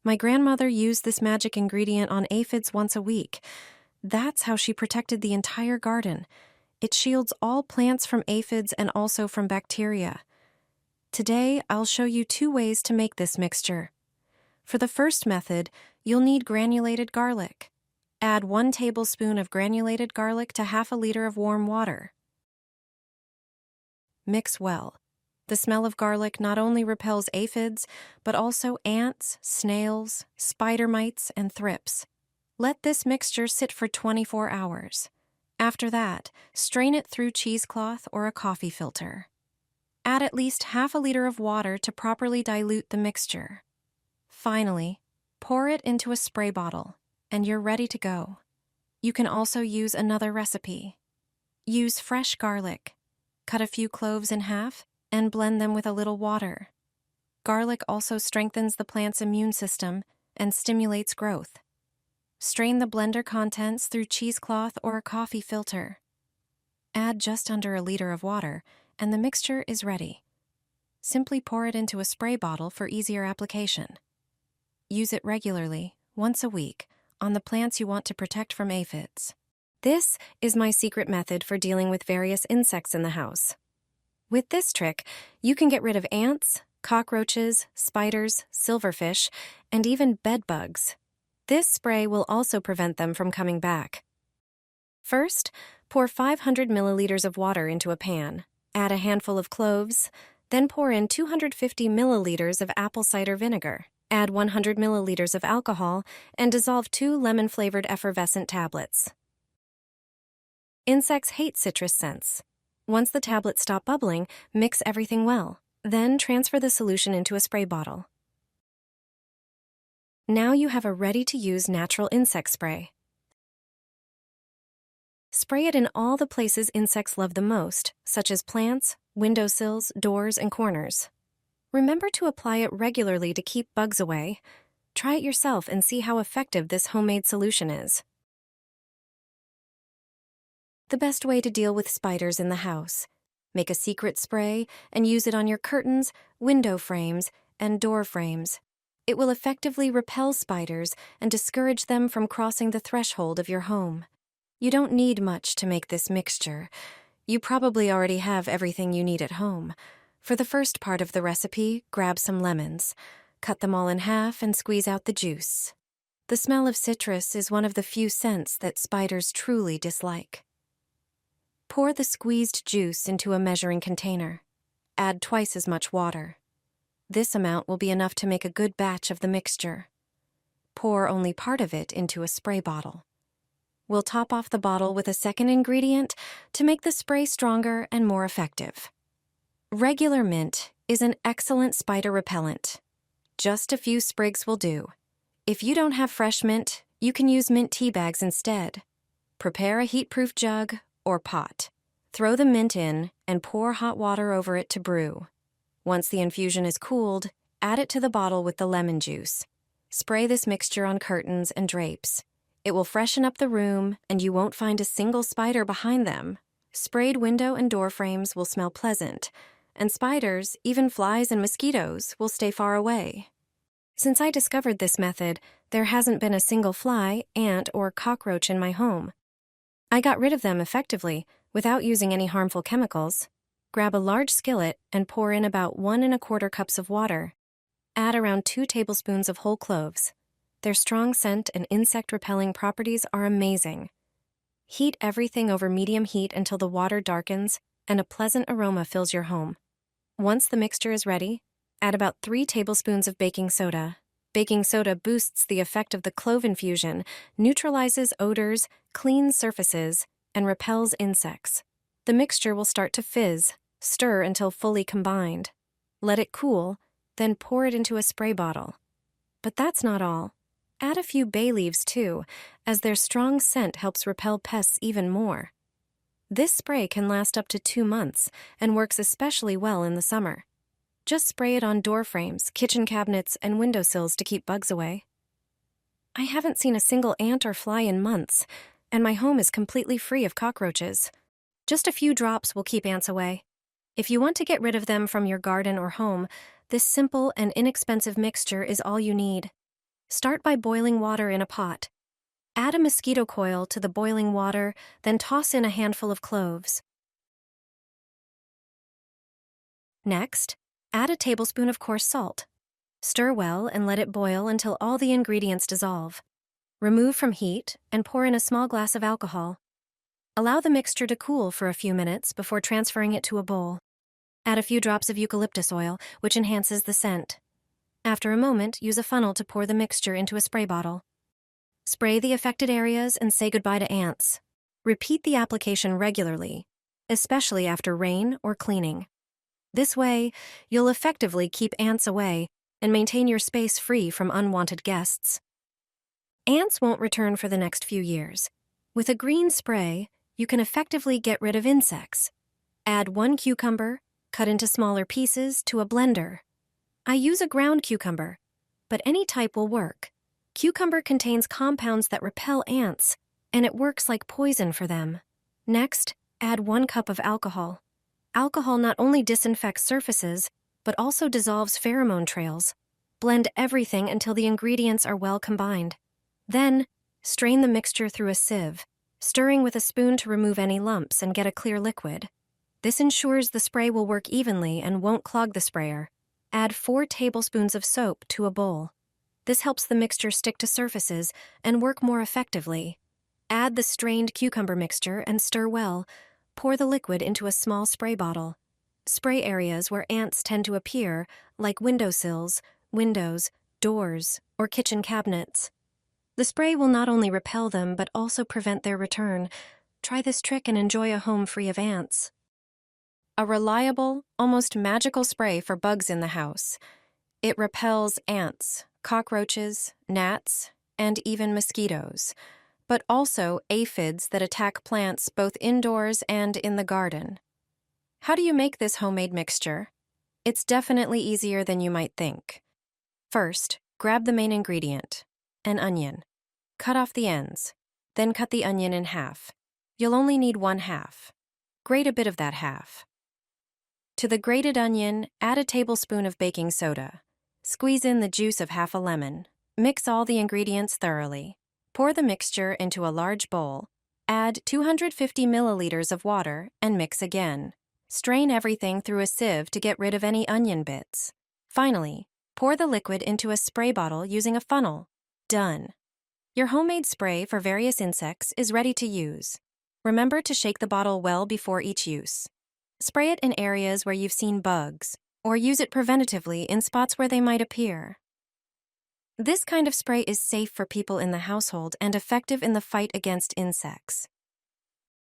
My grandmother used this magic ingredient on aphids once a week. That's how she protected the entire garden. It shields all plants from aphids and also from bacteria. Today, I'll show you 2 ways to make this mixture. For the first method, you'll need granulated garlic. Add 1 tablespoon of granulated garlic to half a liter of warm water. Mix well. The smell of garlic not only repels aphids, but also ants, snails, spider mites, and thrips. Let this mixture sit for 24 hours. After that, strain it through cheesecloth or a coffee filter. Add at least half a liter of water to properly dilute the mixture. Finally, pour it into a spray bottle, and you're ready to go. You can also use another recipe. Use fresh garlic. Cut a few cloves in half and blend them with a little water. Garlic also strengthens the plant's immune system and stimulates growth. Strain the blender contents through cheesecloth or a coffee filter. Add just under a liter of water, and the mixture is ready. Simply pour it into a spray bottle for easier application. Use it regularly, once a week, on the plants you want to protect from aphids. This is my secret method for dealing with various insects in the house. With this trick, you can get rid of ants, cockroaches, spiders, silverfish, and even bed bugs. This spray will also prevent them from coming back. First, pour 500 milliliters of water into a pan. Add a handful of cloves, then pour in 250 milliliters of apple cider vinegar. Add 100 milliliters of alcohol and dissolve 2 lemon-flavored effervescent tablets. Insects hate citrus scents. Once the tablets stop bubbling, mix everything well. Then transfer the solution into a spray bottle. Now you have a ready-to-use natural insect spray. Spray it in all the places insects love the most, such as plants, windowsills, doors, and corners. Remember to apply it regularly to keep bugs away. Try it yourself and see how effective this homemade solution is. The best way to deal with spiders in the house. Make a secret spray and use it on your curtains, window frames, and door frames. It will effectively repel spiders and discourage them from crossing the threshold of your home. You don't need much to make this mixture. You probably already have everything you need at home. For the first part of the recipe, grab some lemons. Cut them all in half and squeeze out the juice. The smell of citrus is one of the few scents that spiders truly dislike. Pour the squeezed juice into a measuring container. Add twice as much water. This amount will be enough to make a good batch of the mixture. Pour only part of it into a spray bottle. We'll top off the bottle with a second ingredient to make the spray stronger and more effective. Regular mint is an excellent spider repellent. Just a few sprigs will do. If you don't have fresh mint, you can use mint tea bags instead. Prepare a heat-proof jug or pot. Throw the mint in and pour hot water over it to brew. Once the infusion is cooled, add it to the bottle with the lemon juice. Spray this mixture on curtains and drapes. It will freshen up the room, and you won't find a single spider behind them. Sprayed window and door frames will smell pleasant, and spiders, even flies and mosquitoes, will stay far away. Since I discovered this method, there hasn't been a single fly, ant, or cockroach in my home. I got rid of them effectively, without using any harmful chemicals. Grab a large skillet and pour in about 1 1/4 cups of water. Add around 2 tablespoons of whole cloves. Their strong scent and insect-repelling properties are amazing. Heat everything over medium heat until the water darkens and a pleasant aroma fills your home. Once the mixture is ready, add about 3 tablespoons of baking soda. Baking soda boosts the effect of the clove infusion, neutralizes odors, cleans surfaces, and repels insects. The mixture will start to fizz. Stir until fully combined. Let it cool, then pour it into a spray bottle. But that's not all. Add a few bay leaves too, as their strong scent helps repel pests even more. This spray can last up to 2 months and works especially well in the summer. Just spray it on door frames, kitchen cabinets, and windowsills to keep bugs away. I haven't seen a single ant or fly in months, and my home is completely free of cockroaches. Just a few drops will keep ants away. If you want to get rid of them from your garden or home, this simple and inexpensive mixture is all you need. Start by boiling water in a pot. Add a mosquito coil to the boiling water, then toss in a handful of cloves. Next, add a tablespoon of coarse salt. Stir well and let it boil until all the ingredients dissolve. Remove from heat and pour in a small glass of alcohol. Allow the mixture to cool for a few minutes before transferring it to a bowl. Add a few drops of eucalyptus oil, which enhances the scent. After a moment, use a funnel to pour the mixture into a spray bottle. Spray the affected areas and say goodbye to ants. Repeat the application regularly, especially after rain or cleaning. This way, you'll effectively keep ants away and maintain your space free from unwanted guests. Ants won't return for the next few years. With a green spray, you can effectively get rid of insects. Add 1 cucumber, cut into smaller pieces, to a blender. I use a ground cucumber, but any type will work. Cucumber contains compounds that repel ants, and it works like poison for them. Next, add 1 cup of alcohol. Alcohol not only disinfects surfaces, but also dissolves pheromone trails. Blend everything until the ingredients are well combined. Then, strain the mixture through a sieve, stirring with a spoon to remove any lumps and get a clear liquid. This ensures the spray will work evenly and won't clog the sprayer. Add 4 tablespoons of soap to a bowl. This helps the mixture stick to surfaces and work more effectively. Add the strained cucumber mixture and stir well. Pour the liquid into a small spray bottle. Spray areas where ants tend to appear, like windowsills, windows, doors, or kitchen cabinets. The spray will not only repel them but also prevent their return. Try this trick and enjoy a home free of ants. A reliable, almost magical spray for bugs in the house. It repels ants, cockroaches, gnats, and even mosquitoes, but also aphids that attack plants both indoors and in the garden. How do you make this homemade mixture? It's definitely easier than you might think. First, grab the main ingredient, an onion. Cut off the ends, then cut the onion in half. You'll only need 1/2. Grate a bit of that half. To the grated onion, add a tablespoon of baking soda. Squeeze in the juice of half a lemon. Mix all the ingredients thoroughly. Pour the mixture into a large bowl. Add 250 milliliters of water and mix again. Strain everything through a sieve to get rid of any onion bits. Finally, pour the liquid into a spray bottle using a funnel. Done. Your homemade spray for various insects is ready to use. Remember to shake the bottle well before each use. Spray it in areas where you've seen bugs, or use it preventatively in spots where they might appear. This kind of spray is safe for people in the household and effective in the fight against insects.